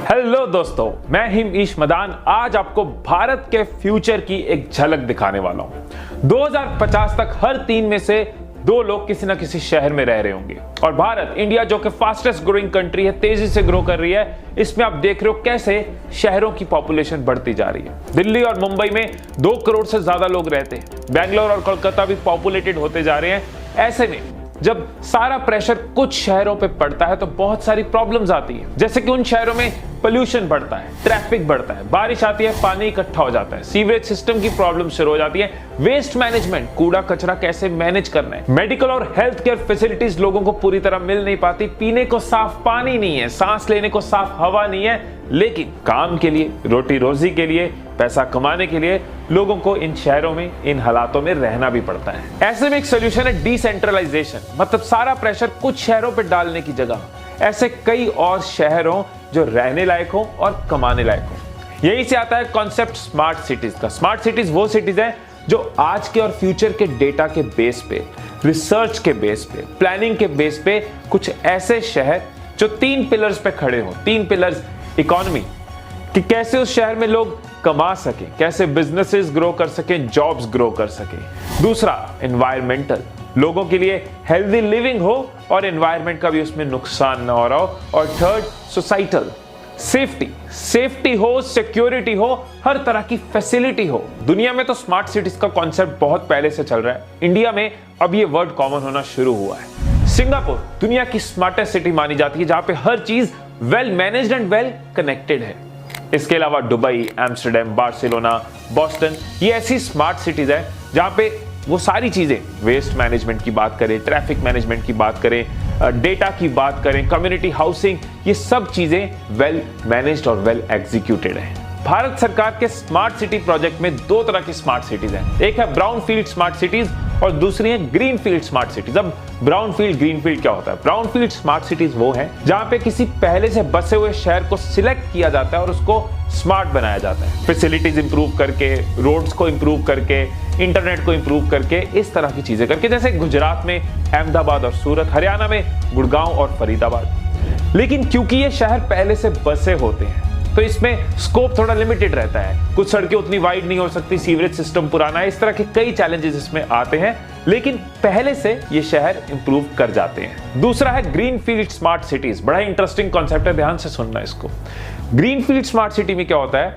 Hello दोस्तों, मैं हिमेश मदान आज आपको भारत के फ्यूचर की एक झलक दिखाने वाला हूं। 2050 तक हर 3 में से 2 लोग किसी ना किसी शहर में रह रहे होंगे और भारत, इंडिया जो कि फास्टेस्ट ग्रोइंग कंट्री है, तेजी से ग्रो कर रही है। इसमें आप देख रहे हो कैसे शहरों की पॉपुलेशन बढ़ती जा रही है। दिल्ली और मुंबई में 2 करोड़ से ज्यादा लोग रहते हैं। बेंगलोर और कोलकाता भी पॉपुलेटेड होते जा रहे हैं। ऐसे में जब सारा प्रेशर कुछ शहरों पे पड़ता है तो बहुत सारी प्रॉब्लम्स आती है, जैसे कि उन शहरों में पोल्यूशन बढ़ता है, ट्रैफिक बढ़ता है, बारिश आती है, पानी इकट्ठा हो जाता है, सीवरेज सिस्टम की प्रॉब्लम शुरू हो जाती है, वेस्ट मैनेजमेंट, कूड़ा कचरा कैसे मैनेज करना है, मेडिकल और हेल्थ केयर फैसिलिटीज लोगों को पूरी तरह मिल नहीं पाती, पीने को साफ पानी नहीं है, सांस लेने को साफ हवा नहीं है, लेकिन काम के लिए, रोटी रोजी के लिए, पैसा कमाने के लिए लोगों को इन शहरों में, इन हालातों में रहना भी पड़ता है। ऐसे में एक सोल्यूशन है डिसेंट्रलाइजेशन, मतलब सारा प्रेशर कुछ शहरों पर डालने की जगह ऐसे कई और शहर हो जो रहने लायक हो और कमाने लायक हो। यहीं से आता है कॉन्सेप्ट स्मार्ट सिटीज का। स्मार्ट सिटीज वो सिटीज हैं जो आज के और फ्यूचर के डेटा के बेस पे, रिसर्च के बेस पे, प्लानिंग के बेस पे कुछ ऐसे शहर जो 3 पिलर्स पे खड़े हो। 3 पिलर्स, इकोनॉमी कि कैसे उस शहर में लोग कमा सके, कैसे बिजनेसेस ग्रो कर सके, जॉब्स ग्रो कर सके। दूसरा, एनवायरमेंटल, लोगों के लिए हेल्दी लिविंग हो और एनवायरनमेंट का भी उसमें नुकसान ना हो रहा हो। और थर्ड, सोसाइटल, सेफ्टी हो, सिक्योरिटी हो, हर तरह की फैसिलिटी हो। दुनिया में तो स्मार्ट सिटीज का कॉन्सेप्ट बहुत पहले से चल रहा है। इंडिया में अब ये वर्ड कॉमन होना शुरू हुआ है। सिंगापुर दुनिया की स्मार्टेस्ट सिटी मानी जाती है, जहां पे हर चीज well managed and well connected है। इसके अलावा दुबई, एम्स्टर्डम, बार्सिलोना, बॉस्टन, ये ऐसी स्मार्ट सिटीज है जहां पे वो सारी चीजें, वेस्ट मैनेजमेंट की बात करें, ट्रैफिक मैनेजमेंट की बात करें, डेटा की बात करें, कम्युनिटी हाउसिंग, ये सब चीजें वेल मैनेज्ड और वेल एग्जीक्यूटेड हैं। भारत सरकार के स्मार्ट सिटी प्रोजेक्ट में 2 तरह की स्मार्ट सिटीज हैं। एक है ब्राउन फील्ड स्मार्ट सिटीज और दूसरी है ग्रीन फील्ड स्मार्ट सिटीज। अब ब्राउन फील्ड, ग्रीन फील्ड क्या होता है? ब्राउन फील्ड स्मार्ट सिटीज वो है जहां पे किसी पहले से बसे हुए शहर को सिलेक्ट किया जाता है और उसको स्मार्ट बनाया जाता है, फैसिलिटीज इंप्रूव करके, रोड्स को इंप्रूव करके, इंटरनेट को इंप्रूव करके, इस तरह की चीजें करके, जैसे गुजरात में अहमदाबाद और सूरत, हरियाणा में गुड़गांव और फरीदाबाद। लेकिन क्योंकि ये शहर पहले से बसे होते हैं तो इसमें स्कोप थोड़ा लिमिटेड रहता है। कुछ सड़कें उतनी वाइड नहीं हो सकती, सीवरेज सिस्टम पुराना है, इस तरह के कई चैलेंजेस इसमें आते हैं, लेकिन पहले से ये शहर इंप्रूव कर जाते हैं। दूसरा है ग्रीन फील्ड स्मार्ट सिटीज। बड़ा इंटरेस्टिंग कॉन्सेप्ट है, ध्यान से सुनना इसको। ग्रीन फील्ड स्मार्ट सिटी में क्या होता है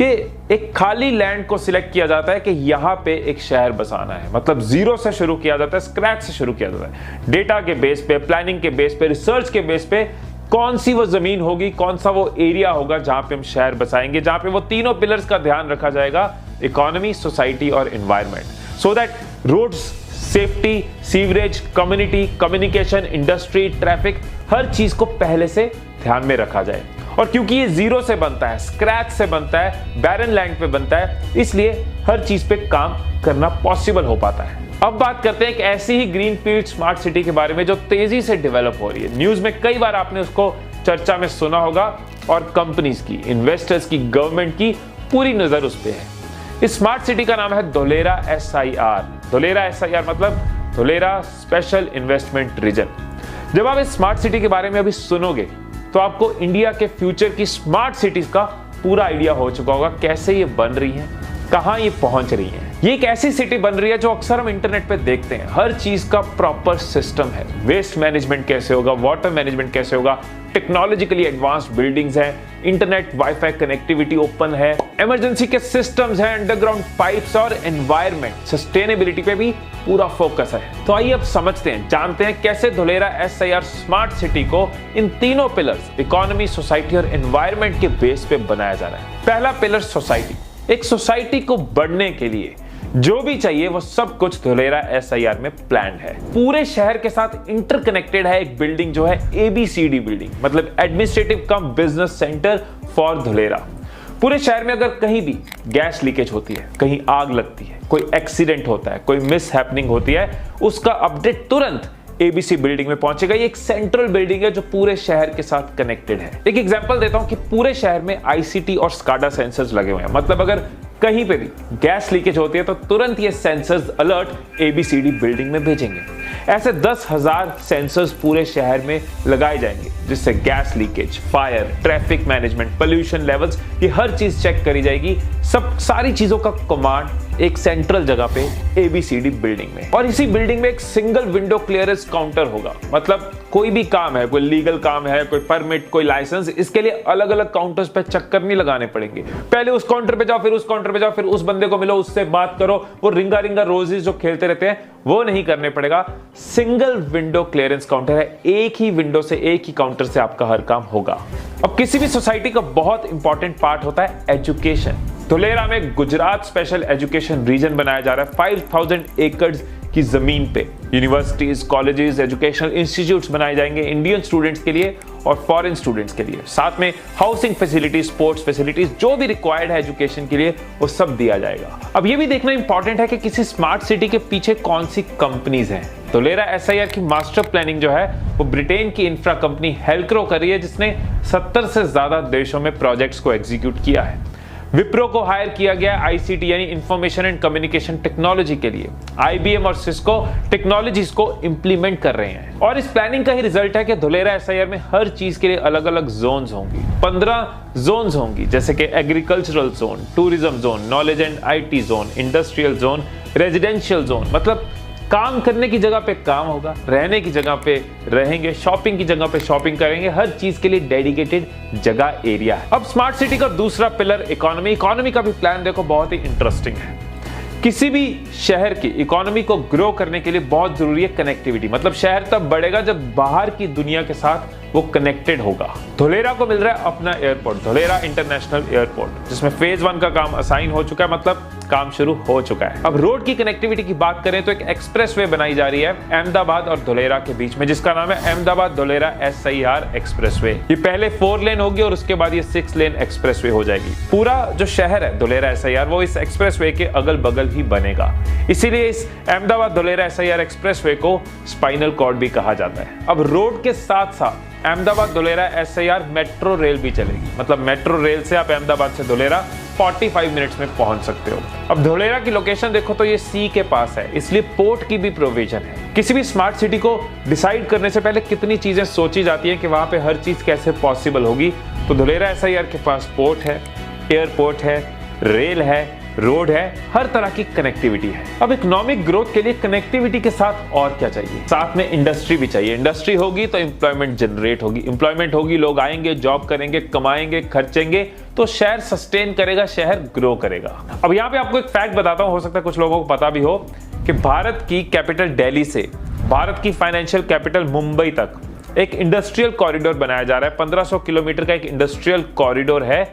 कि एक खाली लैंड को सिलेक्ट किया जाता है कि यहां पे एक शहर बसाना है, मतलब जीरो से शुरू किया जाता है, स्क्रैच से शुरू किया जाता है। डेटा के बेस पे, प्लानिंग के बेस पे, रिसर्च के बेस पे कौन सी वो जमीन होगी, कौन सा वो एरिया होगा जहां पे हम शहर बसाएंगे, जहां पे वो तीनों पिलर्स का ध्यान रखा जाएगा, इकोनॉमी, सोसाइटी और environment, so that roads, safety, sewerage, community, communication, industry, traffic, हर चीज को पहले से ध्यान में रखा जाए। और क्योंकि ये जीरो से बनता है, स्क्रैच से बनता है, बैरन लैंड पे बनता है, इसलिए हर चीज पे काम करना पॉसिबल हो पाता है। अब बात करते हैं एक ऐसी ही ग्रीन फील्ड स्मार्ट सिटी के बारे में जो तेजी से डेवलप हो रही है। न्यूज में कई बार आपने उसको चर्चा में सुना होगा और कंपनीज की, इन्वेस्टर्स की, गवर्नमेंट की पूरी नजर उस पे है। इस स्मार्ट सिटी का नाम है धोलेरा SIR। धोलेरा SIR मतलब धोलेरा स्पेशल इन्वेस्टमेंट रीजन। जब आप इस स्मार्ट सिटी के बारे में अभी सुनोगे तो आपको इंडिया के फ्यूचर की स्मार्ट सिटीज का पूरा आइडिया हो चुका होगा, कैसे ये बन रही है, कहां ये पहुंच रही है। ये एक ऐसी सिटी बन रही है जो अक्सर हम इंटरनेट पे देखते हैं। हर चीज का प्रॉपर सिस्टम है। वेस्ट मैनेजमेंट कैसे होगा, वाटर मैनेजमेंट कैसे होगा, टेक्नोलॉजिकली एडवांस्ड बिल्डिंग्स हैं, इंटरनेट, वाईफाई कनेक्टिविटी ओपन है, इमरजेंसी के सिस्टम्स हैं, अंडरग्राउंड पाइप्स और एनवायरनमेंट, सस्टेनेबिलिटी पे भी पूरा फोकस है। तो आइए अब समझते हैं, जानते हैं कैसे धोलेरा SIR स्मार्ट सिटी को इन तीनों पिलर्स, इकोनॉमी, सोसाइटी और एनवायरनमेंट के बेस पे बनाया जा रहा है। पहला पिलर, सोसाइटी। एक सोसाइटी को बढ़ने के लिए जो भी चाहिए वो सब कुछ धोलेरा SIR में प्लान्ड है। पूरे शहर के साथ इंटरकनेक्टेड है एक बिल्डिंग जो है ABCD बिल्डिंग, मतलब administrative come business centre for Dholera. पूरे शहर में अगर कहीं भी गैस लीकेज होती है, कहीं आग लगती है, कोई एक्सीडेंट होता है, कोई मिस हैपनिंग होती है, उसका अपडेट तुरंत ABC बिल्डिंग में पहुंचेगा। ये एक सेंट्रल बिल्डिंग है जो पूरे शहर के साथ कनेक्टेड है। एक एग्जांपल देता हूं कि पूरे शहर में ICT और SCADA सेंसर्स लगे हुए हैं, मतलब अगर कहीं पे भी गैस लीकेज होती है तो तुरंत ये सेंसर्स अलर्ट ABCD बिल्डिंग में भेजेंगे। ऐसे 10,000 सेंसर्स पूरे शहर में लगाए जाएंगे, जिससे gas leakage, fire, traffic management, pollution levels, ये हर चीज चेक करी जाएगी। सब सारी चीजों का कमांड एक सेंट्रल जगह पे ABCD बिल्डिंग में, और इसी बिल्डिंग में एक सिंगल विंडो क्लियरेंस काउंटर होगा। मतलब कोई भी काम है, कोई लीगल काम है, कोई परमिट, कोई लाइसेंस, इसके लिए अलग अलग काउंटर्स पे चक्कर नहीं लगाने पड़ेंगे। पहले उस काउंटर पे जाओ, फिर उस काउंटर पे जाओ, फिर उस बंदे को मिलो, उससे बात करो। वो रिंगा रिंगा रोजेस जो खेलते रहते हैं वो नहीं करने पड़ेगा। सिंगल विंडो क्लियरेंस काउंटर है, एक ही विंडो से, एक ही काउंटर से आपका हर काम होगा। अब किसी भी सोसाइटी का बहुत इंपॉर्टेंट पार्ट होता है एजुकेशन। धुलेरा में गुजरात स्पेशल एजुकेशन रीजन बनाया जा रहा है 5000 एकड़ की जमीन पे। यूनिवर्सिटीज, कॉलेजेस, एजुकेशनल इंस्टीट्यूट्स बनाए जाएंगे इंडियन स्टूडेंट्स के लिए और फॉरेन स्टूडेंट्स के लिए। साथ में हाउसिंग फैसिलिटीज, स्पोर्ट्स फैसिलिटीज, जो भी रिक्वायर्ड है एजुकेशन के लिए, वो सब दिया जाएगा। अब ये भी देखना इंपॉर्टेंट है कि किसी स्मार्ट सिटी के पीछे कौन सी कंपनीज हैं। धुलेरा SIR की मास्टर प्लानिंग जो है वो ब्रिटेन की इंफ्रा कंपनी हेल्क्रो कर रही है, जिसने 70 से ज्यादा देशों में प्रोजेक्ट्स को एग्जीक्यूट किया है। विप्रो को हायर किया गया ICT यानी इंफॉर्मेशन एंड कम्युनिकेशन टेक्नोलॉजी के लिए। IBM और सिस्को टेक्नोलॉजीज को इंप्लीमेंट कर रहे हैं, और इस प्लानिंग का ही रिजल्ट है कि धुलेरा SIR में हर चीज के लिए अलग अलग जोन्स होंगी। 15 जोन्स होंगी, जैसे कि agricultural zone, tourism zone, knowledge and IT zone, industrial zone, residential zone. मतलब काम करने की जगह पे काम होगा, रहने की जगह पे रहेंगे, शॉपिंग की जगह पे शॉपिंग करेंगे, हर चीज के लिए डेडिकेटेड जगह, एरिया है। अब स्मार्ट सिटी का दूसरा पिलर इकोनॉमी का भी प्लान देखो, बहुत ही इंटरेस्टिंग है। किसी भी शहर की इकोनॉमी को ग्रो करने के लिए बहुत जरूरी है कनेक्टिविटी। मतलब शहर तब बढ़ेगा जब बाहर की दुनिया के साथ वो कनेक्टेड होगा। धुलेरा को मिल रहा है अपना एयरपोर्ट, धुलेरा इंटरनेशनल एयरपोर्ट, जिसमें फेज 1 का काम असाइन हो चुका है, मतलब काम शुरू हो चुका है। अब रोड की कनेक्टिविटी की बात करें तो एक एक्सप्रेसवे बनाई जा रही है अहमदाबाद और धुलेरा के बीच में, जिसका नाम है अहमदाबाद धुलेरा SIR एक्सप्रेसवे। ये पहले 4 लेन होगी और उसके बाद ये 6 लेन एक्सप्रेसवे हो जाएगी। पूरा जो शहर है धुलेरा SIR वो इस एक्सप्रेसवे के अगल बगल ही बनेगा, इसीलिए इस अहमदाबाद धुलेरा SIR एक्सप्रेसवे को स्पाइनल कॉर्ड भी कहा जाता है। अब रोड के साथ साथ Ahmedabad Dholera SIR metro rail भी चलेगी। मतलब मेट्रो रेल से आप अहमदाबाद से धुलेरा 45 मिनट्स में पहुंच सकते हो। अब धुलेरा की लोकेशन देखो तो ये सी के पास है, इसलिए पोर्ट की भी प्रोविजन है। किसी भी स्मार्ट सिटी को डिसाइड करने से पहले कितनी चीजें सोची जाती हैं कि वहां पे हर चीज कैसे पॉसिबल होगी। तो धुलेरा SIR के पास पोर्ट है, एयरपोर्ट है, रेल है, रोड है, हर तरह की कनेक्टिविटी है। अब इकोनॉमिक ग्रोथ के लिए कनेक्टिविटी के साथ और क्या चाहिए? साथ में इंडस्ट्री भी चाहिए। इंडस्ट्री होगी तो एम्प्लॉयमेंट जनरेट होगी, एम्प्लॉयमेंट होगी, लोग आएंगे, जॉब करेंगे, कमाएंगे, खर्चेंगे, तो शहर सस्टेन करेगा, शहर ग्रो करेगा। अब यहाँ पे आपको एक फैक्ट बताता हूँ, हो सकता है कुछ लोगों को पता भी हो, कि भारत की कैपिटल दिल्ली से भारत की फाइनेंशियल कैपिटल मुंबई तक एक इंडस्ट्रियल कॉरिडोर बनाया जा रहा है। 1500 किलोमीटर का एक इंडस्ट्रियल कॉरिडोर है।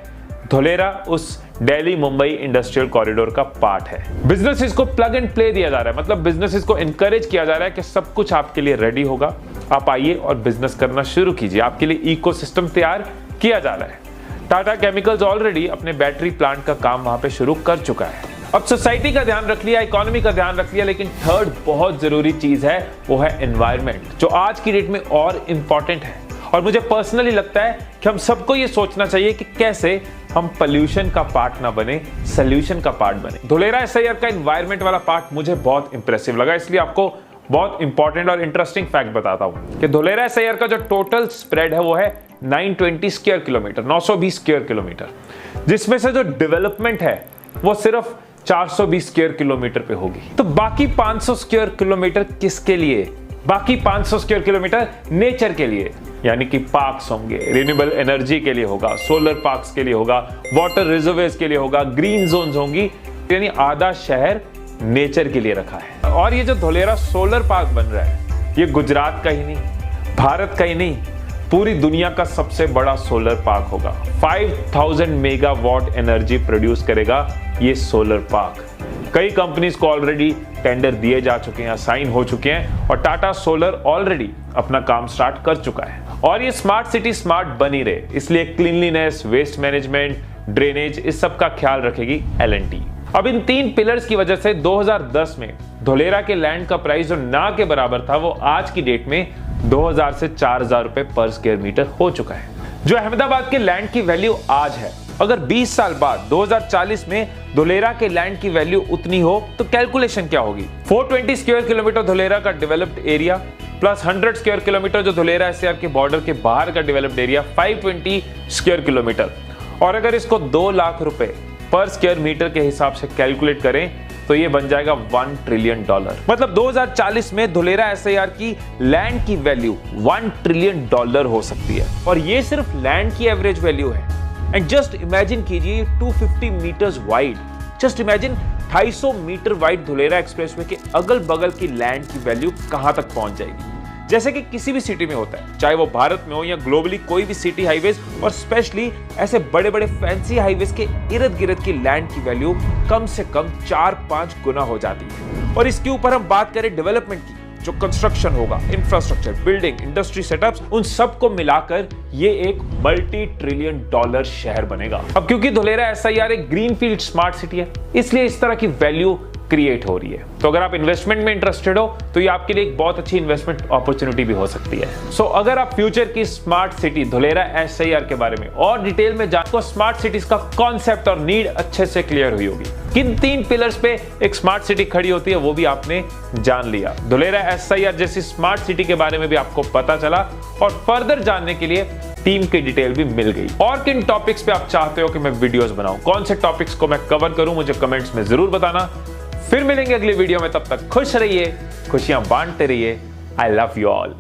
धुलेरा उस दिल्ली मुंबई इंडस्ट्रियल कॉरिडोर का पार्ट है। बिजनेसेस को प्लग एंड प्ले दिया जा रहा है, मतलब बिजनेसेस को एनकरेज किया जा रहा है कि सब कुछ आपके लिए रेडी होगा, आप आइए और बिजनेस करना शुरू कीजिए। आपके लिए इकोसिस्टम तैयार किया जा रहा है। टाटा केमिकल्स ऑलरेडी अपने बैटरी प्लांट का काम वहां पे शुरू कर चुका है। अब सोसाइटी का ध्यान रख लिया, इकोनॉमी का ध्यान रख लिया, लेकिन थर्ड बहुत जरूरी चीज है, वो है एनवायरमेंट, जो आज की डेट में और इंपॉर्टेंट है। और मुझे पर्सनली लगता है कि हम सबको ये सोचना चाहिए कि कैसे हम पोल्यूशन का पार्ट ना बने, सोल्यूशन का पार्ट बने। धुलेरा SIR का एनवायरमेंट वाला पार्ट मुझे बहुत इंप्रेसिव लगा, इसलिए आपको बहुत इंपॉर्टेंट और इंटरेस्टिंग फैक्ट बताता हूं कि धुलेरा SIR का जो टोटल स्प्रेड है वो है 920 स्क्वायर किलोमीटर, 920 स्क्वायर किलोमीटर, जिसमें से जो डेवलपमेंट है वो सिर्फ 420 स्क्वायर किलोमीटर पे होगी। तो बाकी 500 स्क्वायर किलोमीटर किसके लिए? बाकी 500 स्क्वायर किलोमीटर नेचर के लिए, यानी कि पार्क्स होंगे, रिन्यूएबल एनर्जी के लिए होगा, सोलर पार्क्स के लिए होगा, वाटर रिजर्वेयर्स के लिए होगा, ग्रीन जोन्स होंगी, यानी आधा शहर नेचर के लिए रखा है। और ये जो धुलेरा सोलर पार्क बन रहा है, ये गुजरात का ही नहीं, भारत का ही नहीं, पूरी दुनिया का सबसे बड़ा सोलर पार्क होगा। 5000 मेगावाट एनर्जी प्रोड्यूस करेगा ये सोलर पार्क। कई कंपनीज को ऑलरेडी टेंडर दिए जा चुके हैं, साइन हो चुके हैं, और टाटा सोलर ऑलरेडी अपना काम स्टार्ट कर चुका है। और ये स्मार्ट सिटी स्मार्ट बनी रहे, इसलिए क्लीनलीनेस, वेस्ट मैनेजमेंट, ड्रेनेज, इस सब का ख्याल रखेगी L&T। अब इन 3 पिलर्स की वजह से 2010 में धुलेरा के लैंड का प्राइस जो ना के बराबर था, वो आज की डेट में 2000 से 4000 रुपए पर स्क्वायर मीटर हो चुका है। जो अहमदाबाद के लैंड की वैल्यू आज है, अगर 20 साल बाद 2040 में धुलेरा के लैंड की वैल्यू उतनी हो तो कैलकुलेशन क्या होगी? 420 स्क्वायर किलोमीटर धुलेरा का developed area plus 100 square kilometre जो धुलेरा एसआईआर के बॉर्डर के बाहर का डेवलप्ड एरिया 520 स्क्वायर किलोमीटर। और अगर इसको 2 लाख रुपए पर स्क्वायर मीटर के हिसाब से कैलकुलेट करें तो ये बन जाएगा $1 ट्रिलियन। मतलब 2040 में धुलेरा एसआईआर की लैंड की वैल्यू $1 ट्रिलियन हो सकती है। और ये सिर्फ लैंड की एवरेज वैल्यू है। एंड जस्ट इमेजिन कीजिए 250 meters wide, just imagine 250 meter wide Dholera expressway के अगल बगल की लैंड की वैल्यू कहां तक पहुंच जाएगी। जैसे कि किसी भी सिटी में होता है, चाहे वो भारत में हो या ग्लोबली, कोई भी सिटी हाईवेज और स्पेशली ऐसे बड़े बड़े फैंसी हाईवेज के इर्द गिर्द की लैंड की वैल्यू कम से कम 4-5 गुना हो जाती है। और इसके ऊपर हम बात करें डेवलपमेंट की, जो कंस्ट्रक्शन होगा, इंफ्रास्ट्रक्चर, बिल्डिंग, इंडस्ट्री सेटअप्स, उन सबको मिलाकर ये एक $multi ट्रिलियन शहर बनेगा। अब क्योंकि धुलेरा एसआईआर एक ग्रीनफील्ड स्मार्ट सिटी है, इसलिए इस तरह की वैल्यू क्रिएट हो रही है। तो अगर आप इन्वेस्टमेंट में इंटरेस्टेड हो तो ये आपके लिए एक बहुत अच्छी इन्वेस्टमेंट अपॉर्चुनिटी भी हो सकती है। सो अगर आप फ्यूचर की स्मार्ट सिटी धुलेरा एसआईआर के बारे में और डिटेल में जान तो स्मार्ट सिटीज का कॉन्सेप्ट और नीड अच्छे से क्लियर हुई होगी। किन 3 पिलर्स पे एक स्मार्ट सिटी खड़ी होती है वो भी आपने जान लिया। धुलेरा एसआईआर जैसी स्मार्ट सिटी के बारे में भी आपको पता चला और फर्दर जानने के लिए टीम की डिटेल भी मिल गई। और किन टॉपिक्स पे आप चाहते हो कि मैं वीडियोस बनाऊं, कौन से टॉपिक्स को मैं कवर करूं, मुझे कमेंट्स में जरूर बताना। फिर मिलेंगे अगली वीडियो में, तब तक खुश रहिए, खुशियां बांटते रहिए। I love you all.